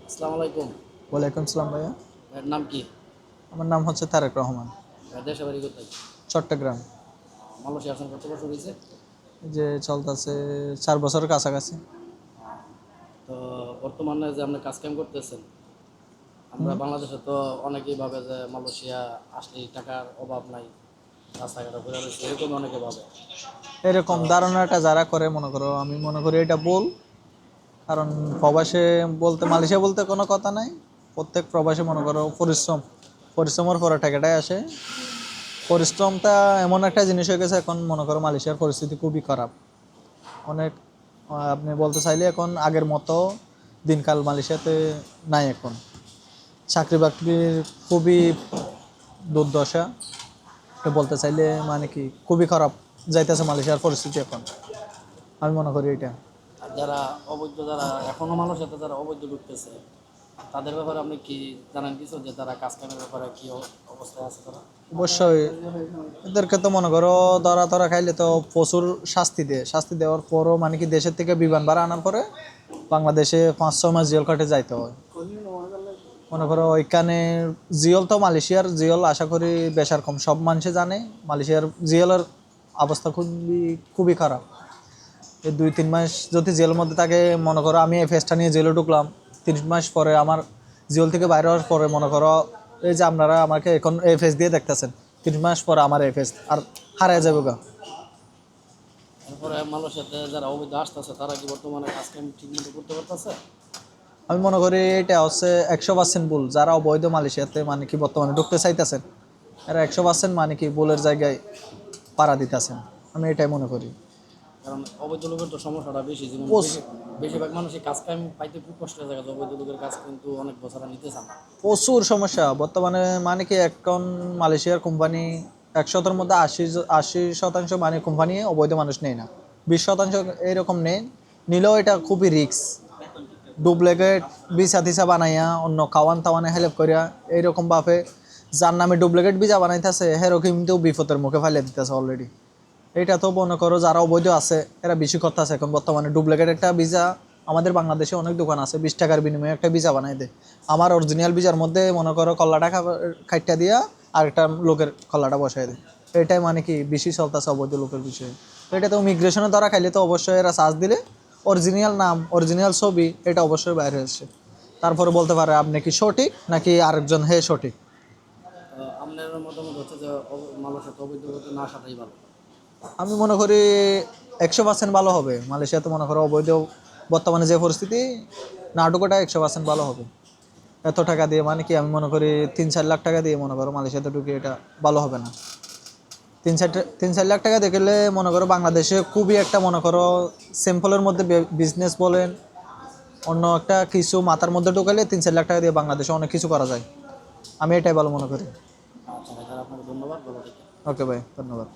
আসসালামু আলাইকুম। ওয়ালাইকুম সালাম ভাইয়া। ভাইয়ের নাম কি? আমার নাম হচ্ছে তারেক রহমান। ভাইয়ের দেশের বাড়ি কোথায়? চট্টগ্রাম। মালয়েশিয়া আসেন কত বছর হইছে? এই যে চলতেছে ৪ বছরের কাছাকাছি। তো বর্তমানে যে আপনি কাজ কাম করতেছেন, আমরা হুম। বাংলাদেশে তো অনেকেই ভাবে যে মালয়েশিয়া আসলেই টাকার অভাব নাই, রাস্তাঘাটে ঘুরে রয়েছে, এরকম অনেকে ভাবে। তো এরকম ধারণাটা যারা করে মনে করো, আমি মনে করি এটা ভুল। কারণ প্রবাসে বলতে, মালয়েশিয়া বলতে কোনো কথা নাই। প্রত্যেক প্রবাসে মনে করো পরিশ্রমের পরে টাকাটাই আসে। পরিশ্রমটা এমন একটা জিনিস হয়ে গেছে, এখন মনে করো মালয়েশিয়ার পরিস্থিতি খুবই খারাপ। অনেক আপনি বলতে চাইলে এখন আগের মতো দিনকাল মালয়েশিয়াতে নাই এখন। চাকরি বাকরির খুবই দুর্দশা। তো বলতে চাইলে মানে কি খুবই খারাপ যাইতেছে মালয়েশিয়ার পরিস্থিতি এখন, আমি মনে করি এটা। আর যারা অবৈধ, যারা এখনো মালয়েশিয়াতে যারা অবৈধ ঢুকতেছে, তাদের ব্যাপারে আপনি কি জানেন কিছু, যে তারা কাজ কামের ব্যাপারে কি অবস্থায় আছে তারা? অবশ্যই এদেরকে তো মনে করো ধরা ধরা খাইলে তো প্রচুর শাস্তি দেয়। শাস্তি দেওয়ার পরও মানে কি দেশের থেকে বিমান ভাড়া আনার পরে বাংলাদেশে ৫-৬ মাস জেল কাটে যাইতে হয়। মনে করো ওইখানে জিওল তো মালয়েশিয়ার জিওল আশা করি বেশার কম সব মানুষে জানে। মালয়েশিয়ার জিওলের অবস্থা খুবই খুবই খারাপ। এই ২-৩ মাস যদি জেলের মধ্যে থাকে, মনে করো আমি এই ফেসটা নিয়ে জেলে ঢুকলাম, ৩ মাস পরে আমার জেল থেকে বাইরে হওয়ার পরে মনে করো এই যে আপনারা আমাকে এখন এই ফেস দিয়ে দেখতেছেন, ৩ মাস পরে আমার এই ফেস আর হারায় যাবে গা। এরপরে মালয়েশিয়াতে যারা অবৈধ আসতেছে, তারা কি বর্তমানে কাজ কাম ঠিক মতো করতে পারতেছে? আমি মনে করি এটা হচ্ছে ১০০% ভুল। যারা অবৈধ মালয়েশিয়াতে মানে কি বর্তমানে ঢুকতে চাইতেছেন, এরা ১০০% মানে কি ভুলের জায়গায় পাড়া দিতেছেন, আমি এটাই মনে করি। কারণ অবৈধ লোকের তো সমস্যাটা বেশি, যেমন বেশিরভাগ মানুষই কাজ কাম পাইতে খুব কষ্ট হয়ে যায়। অবৈধ লোকের কাজ কিন্তু অনেক বছর নিতে চান না। প্রচুর সমস্যা বর্তমানে মানে কি এখন মালয়েশিয়ার কোম্পানি ১০০-র মধ্যে ৮০% মানে কোম্পানি অবৈধ মানুষ নেই না, ২০% এইরকম নেই। নিলেও এটা খুবই রিস্ক। ডুপ্লিকেট ভিসা টিসা বানাইয়া অন্য খাওয়ান তাওয়ানে হেল্প করিয়া এইরকম ভাবে যার নামে ডুপ্লিকেট ভিসা বানাইতেছে হেরও কিন্তু বিপদের মুখে ফেলে দিতেছে অলরেডি। এটা তো মনে করো যারা অবৈধ আছে এরা বেশি কথা আছে এখন বর্তমানে। ডুপ্লিকেট একটা ভিসা আমাদের বাংলাদেশে অনেক দোকান আছে, ২০ টাকার বিনিময়ে একটা ভিসা বানাই দেয়। আমার অরিজিনাল ভিসার মধ্যে মনে করো কল্লাটা খাইটা দিয়া আরেকটা লোকের কল্লাটা বসাই দেয়। এটাই মানে কি বেশি চলতেছে অবৈধ লোকের বিষয়ে। তো এটা তো ইমিগ্রেশনে ধরা খাইলে তো অবশ্যই এরা চার্জ দিলে অরিজিনাল নাম অরিজিনাল ছবি এটা অবশ্যই বাইরে হয়েছে। তারপরে বলতে পারে আপনি কি সঠিক নাকি আরেকজন হে সঠিক। আপনার মতামত হচ্ছে যে মালয়েশিয়াতে অবৈধ লোকের না আসাটাই ভালো? আমি মনে করি ১০০% ভালো হবে। মালয়েশিয়াতে মনে করো অবৈধ বর্তমানে যে পরিস্থিতি, নাটকটা ১০০% ভালো হবে। এত টাকা দিয়ে মানে কি আমি মনে করি ৩-৪ লাখ টাকা দিয়ে মনে করো মালয়েশিয়াতে ঢুকে এটা ভালো হবে না। ৩-৪ লাখ টাকা দেখলে মনে করো বাংলাদেশে খুবই একটা মনে করো সিম্পলের মধ্যে বিজনেস বলেন অন্য একটা কিছু মাথার মধ্যে ঢুকালে ৩-৪ লাখ টাকা দিয়ে বাংলাদেশে অনেক কিছু করা যায়। আমি এটাই ভালো মনে করি। আচ্ছা ভাই, তাহলে আপনাকে ধন্যবাদ, ভালো থাকবেন। ওকে ভাই, ধন্যবাদ।